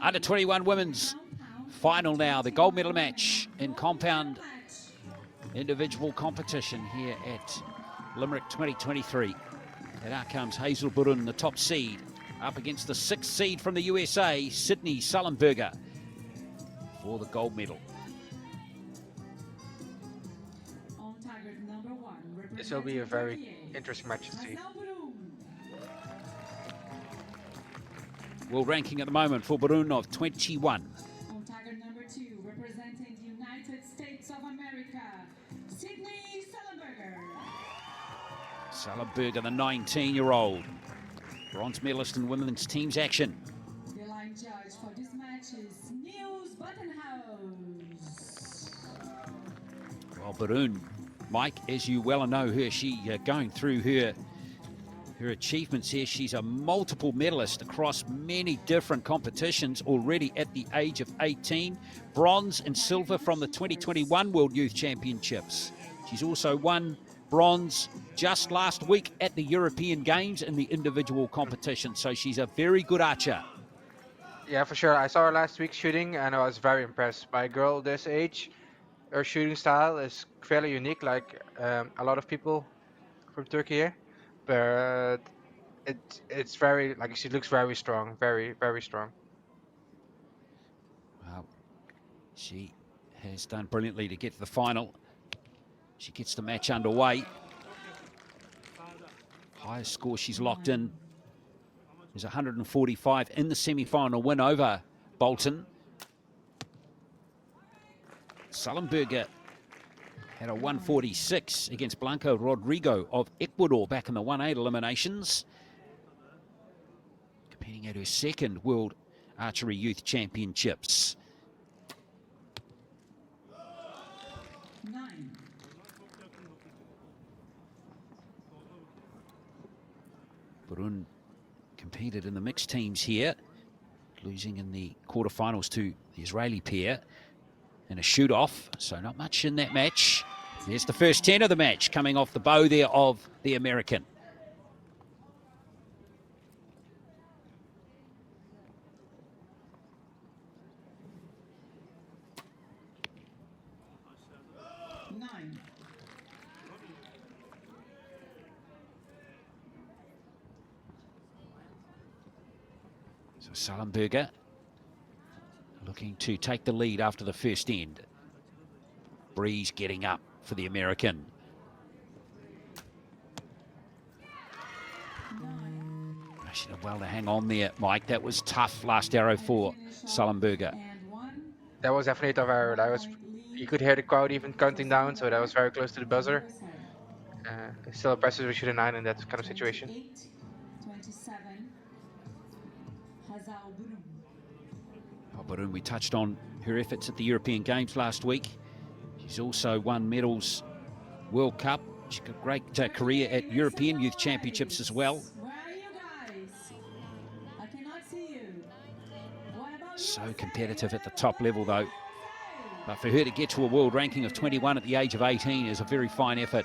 Under-21 women's final now, the gold medal match in compound individual competition here at Limerick 2023. And out comes Hazal Burun, the top seed, up against the 6th seed from the USA, Sydney Sullenberger, for the gold medal. This will be a very interesting match to see. World ranking at the moment for Burun of 21. On target number 2, representing the United States of America, Sydney Sullenberger. Sullenberger, the 19-year-old, bronze medalist in women's teams action. The line judge for this match is Niels Buttonhouse. Well, Burun, Mike, as you well know her, she going through her achievements here. She's a multiple medalist across many different competitions already at the age of 18. Bronze and silver from the 2021 World Youth Championships. She's also won bronze just last week at the European Games in the individual competition. So she's a very good archer. Yeah, for sure. I saw her last week shooting and I was very impressed. By a girl this age, her shooting style is fairly unique, like a lot of people from Turkey here. But it's very, like, she looks very strong, very, very strong. Well, she has done brilliantly to get to the final. She gets the match underway. Highest score she's locked in is 145 in the semi-final win over Bolton. Sullenberger had a 146 against Blanca Rodrigo of Ecuador back in the 1-8 eliminations. Competing at her 2nd World Archery Youth Championships. 9. Burun competed in the mixed teams here, losing in the quarterfinals to the Israeli pair in a shoot-off, so not much in that match. There's the first 10 of the match coming off the bow there of the American. So Sullenberger looking to take the lead after the first end. Breeze getting up for the American. She did well to hang on there, Mike. That was tough last arrow for Sullenberger. That was definitely a tough arrow. That was, you could hear the crowd even counting down, so that was very close to the buzzer. It's still impressive to shoot a 9 in that kind of situation. 27. Hazal Burun. Burun, we touched on her efforts at the European Games last week. She's also won medals, World Cup. She's got a great career at European Youth Championships as well. Where are you guys? I cannot see you. What about So USA? competitive at the top level, though. But for her to get to a world ranking of 21 at the age of 18 is a very fine effort.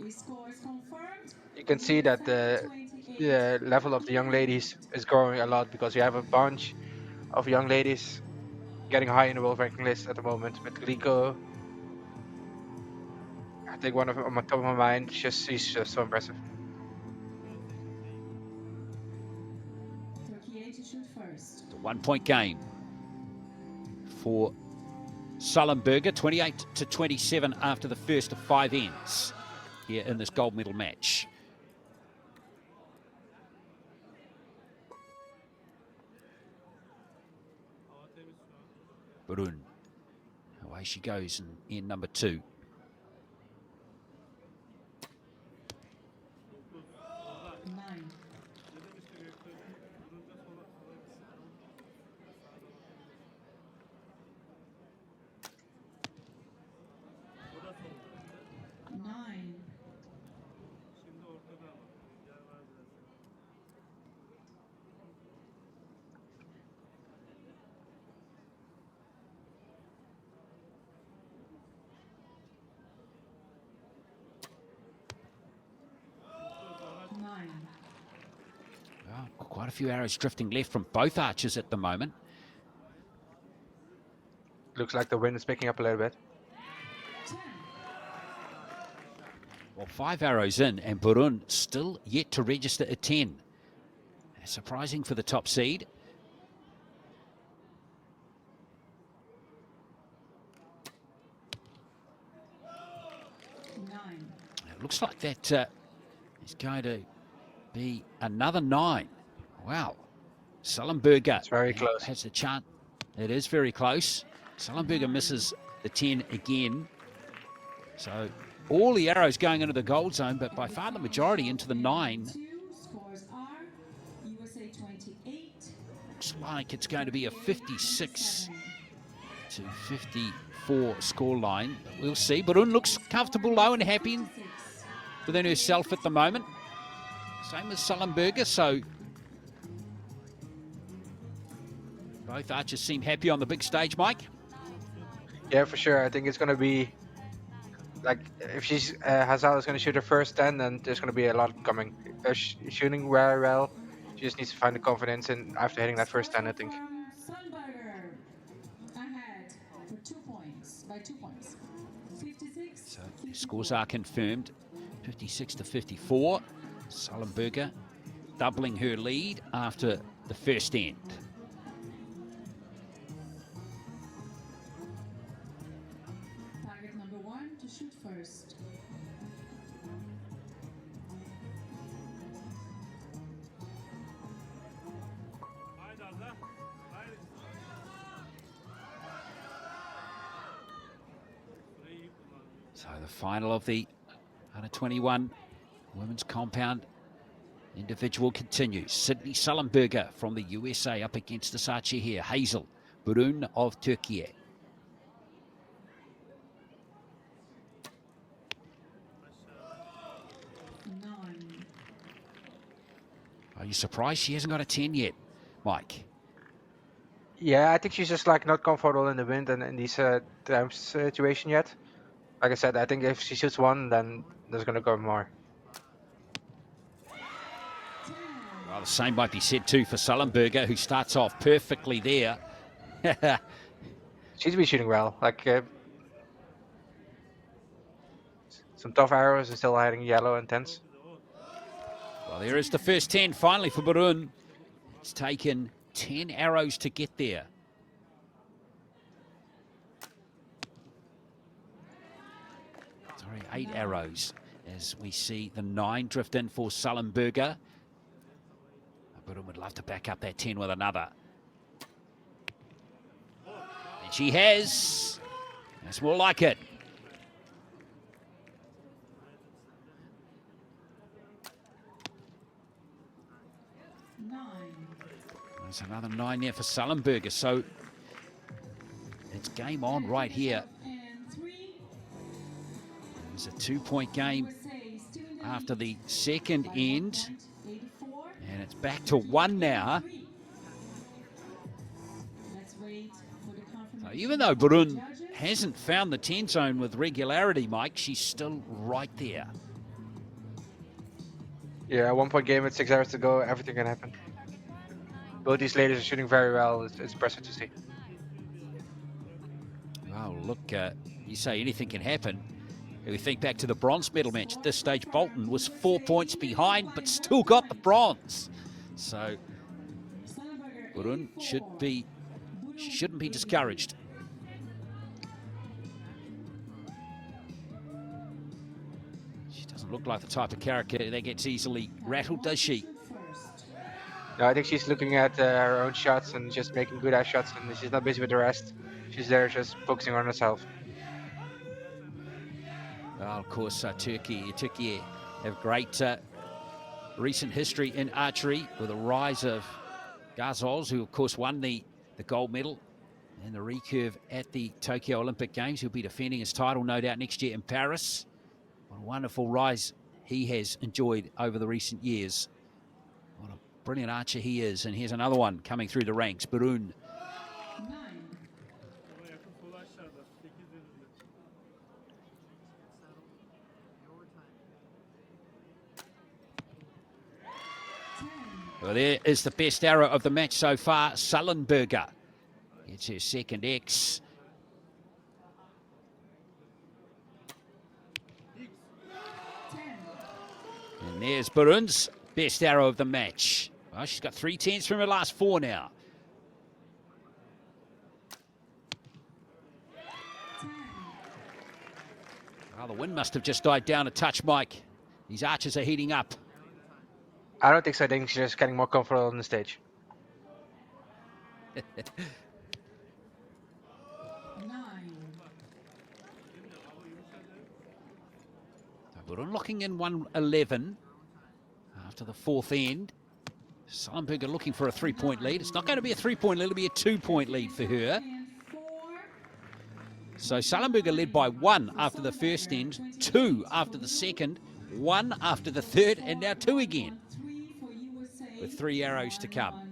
Scores confirmed. You can see that the level of the young ladies is growing a lot, because you have a bunch of young ladies getting high in the world ranking list at the moment. With Rico, I think one of them on my top of my mind, she's just so impressive. 38 to shoot first. The 1-point game for Sullenberger, 28 to 27 after the first of 5 ends here in this gold medal match. Burun, away she goes in end number 2. Quite a few arrows drifting left from both archers at the moment. Looks like the wind is picking up a little bit. 10. Well, 5 arrows in, and Burun still yet to register a 10. Surprising for the top seed. It looks like that is going to be another 9. Wow. Sullenberger. It's very close. Has a chance. It is very close. Sullenberger misses the 10 again. So all the arrows going into the gold zone, but by far the majority into the 9. Scores are USA 28. Looks like it's going to be a 56 to 54 scoreline. We'll see. Burun looks comfortable, low, and happy within herself at the moment. Same as Sullenberger, so both archers seem happy on the big stage, Mike. Yeah, for sure. I think it's going to be like if she's Hazal is going to shoot her first 10, then there's going to be a lot coming. Shooting very well. She just needs to find the confidence in after hitting that first 10, I think. Sullenberger ahead for 2 points, by 2 points. 56. So the scores are confirmed, 56 to 54. Sullenberger doubling her lead after the first end. Target number 1 to shoot first. So the final of the under 21 women's compound individual continues. Sydney Sullenberger from the USA up against this archer here, Hazal Burun of Turkey. 9. Are you surprised she hasn't got a 10 yet, Mike? Yeah, I think she's just like not comfortable in the wind and in these tramp situation yet. Like I said, I think if she shoots 1, then there's going to go more. Well, the same might be said too for Sullenberger, who starts off perfectly there. She's been shooting well. Like some tough arrows and still hiding yellow and 10s. Well, there is the first 10 finally for Burun. It's taken 10 arrows to get there. Sorry, 8 arrows as we see the 9 drift in for Sullenberger. Burun would love to back up that 10 with another. And she has. That's more like it. There's another 9 there for Sullenberger, so it's game on right here. It's a 2-point game after the second end, and it's back to 1 now. So even though Burun hasn't found the 10 zone with regularity, Mike, she's still right there. Yeah, 1-point game with 6 hours to go, everything can happen. Both these ladies are shooting very well. It's impressive to see. Well, look, you say anything can happen. We think back to the bronze medal match. At this stage, Bolton was 4 points behind, but still got the bronze. So, Burun shouldn't be discouraged. She doesn't look like the type of character that gets easily rattled, does she? No, I think she's looking at her own shots and just making good ass shots, and she's not busy with the rest. She's there just focusing on herself. Well, of course, Turkey have great recent history in archery with the rise of Gazals, who of course won the gold medal in the recurve at the Tokyo Olympic Games. He'll be defending his title, no doubt, next year in Paris. What a wonderful rise he has enjoyed over the recent years. What a brilliant archer he is. And here's another one coming through the ranks, Burun. 9. Well, there is the best arrow of the match so far. Sullenberger. It's her second X. And there's Burun's best arrow of the match. Well, she's got 3 10s from her last 4 now. Well, the wind must have just died down a touch, Mike. These archers are heating up. I don't think so. I think she's just getting more comfortable on the stage. 9. Burun locking in 111 after the 4th end. Sullenberger looking for a 3-point lead. It's not going to be a 3-point lead, it'll be a 2-point lead for her. So Sullenberger led by 1 after the first end, 2 after the second, 1 after the third, and now 2 again, with 3 arrows to come.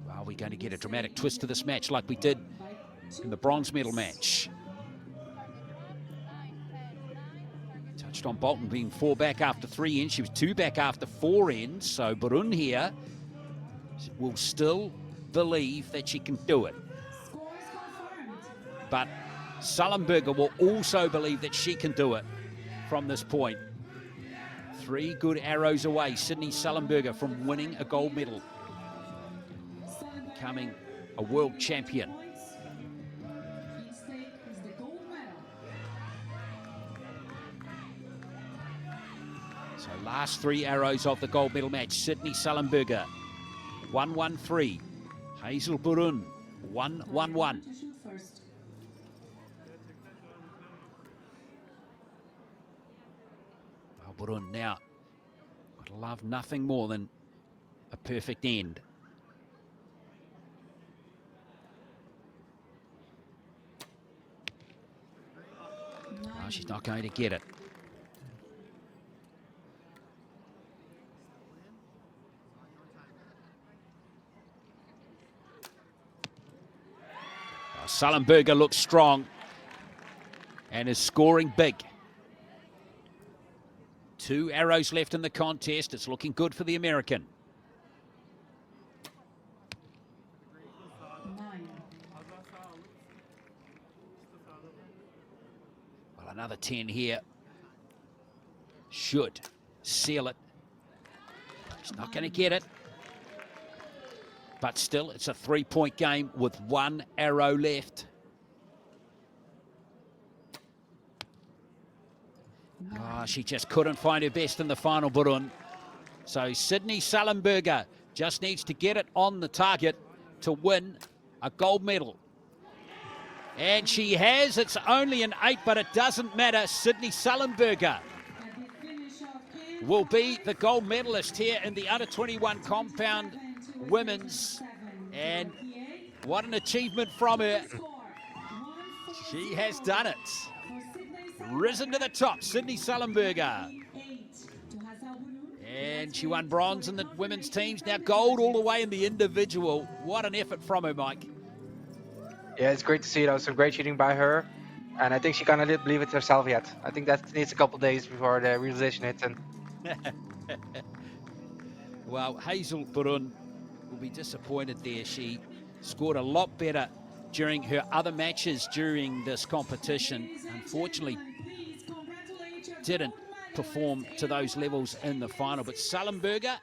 Well, we're going to get a dramatic twist to this match like we did in the bronze medal match. Touched on Bolton being 4 back after 3 ends. She was 2 back after 4 ends. So Burun here will still believe that she can do it. But Sullenberger will also believe that she can do it from this point. 3 good arrows away, Sydney Sullenberger from winning a gold medal, becoming a world champion. So last 3 arrows of the gold medal match, Sydney Sullenberger 1-1-3, Hazal Burun 1-1-1. Well, Burun now would love nothing more than a perfect end. Oh, she's not going to get it. Sullenberger looks strong and is scoring big. 2 arrows left in the contest. It's looking good for the American. 9. Well, another 10 here should seal it. She's not going to get it. But still, it's a 3-point game with 1 arrow left. Oh, she just couldn't find her best in the final, Burun. So Sydney Sullenberger just needs to get it on the target to win a gold medal. And she has. It's only an 8, but it doesn't matter. Sydney Sullenberger will be the gold medalist here in the under-21 compound women's, and what an achievement from her. She has done it. Risen to the top, Sydney Sullenberger. And she won bronze in the women's teams, now gold all the way in the individual. What an effort from her, Mike. Yeah, it's great to see. That was some great shooting by her, and I think she kind of didn't believe it herself yet. I think that needs a couple days before the realization hits. And well, Hazal Burun will be disappointed there. She scored a lot better during her other matches during this competition. Unfortunately, didn't perform to those levels in the final. But Sullenberger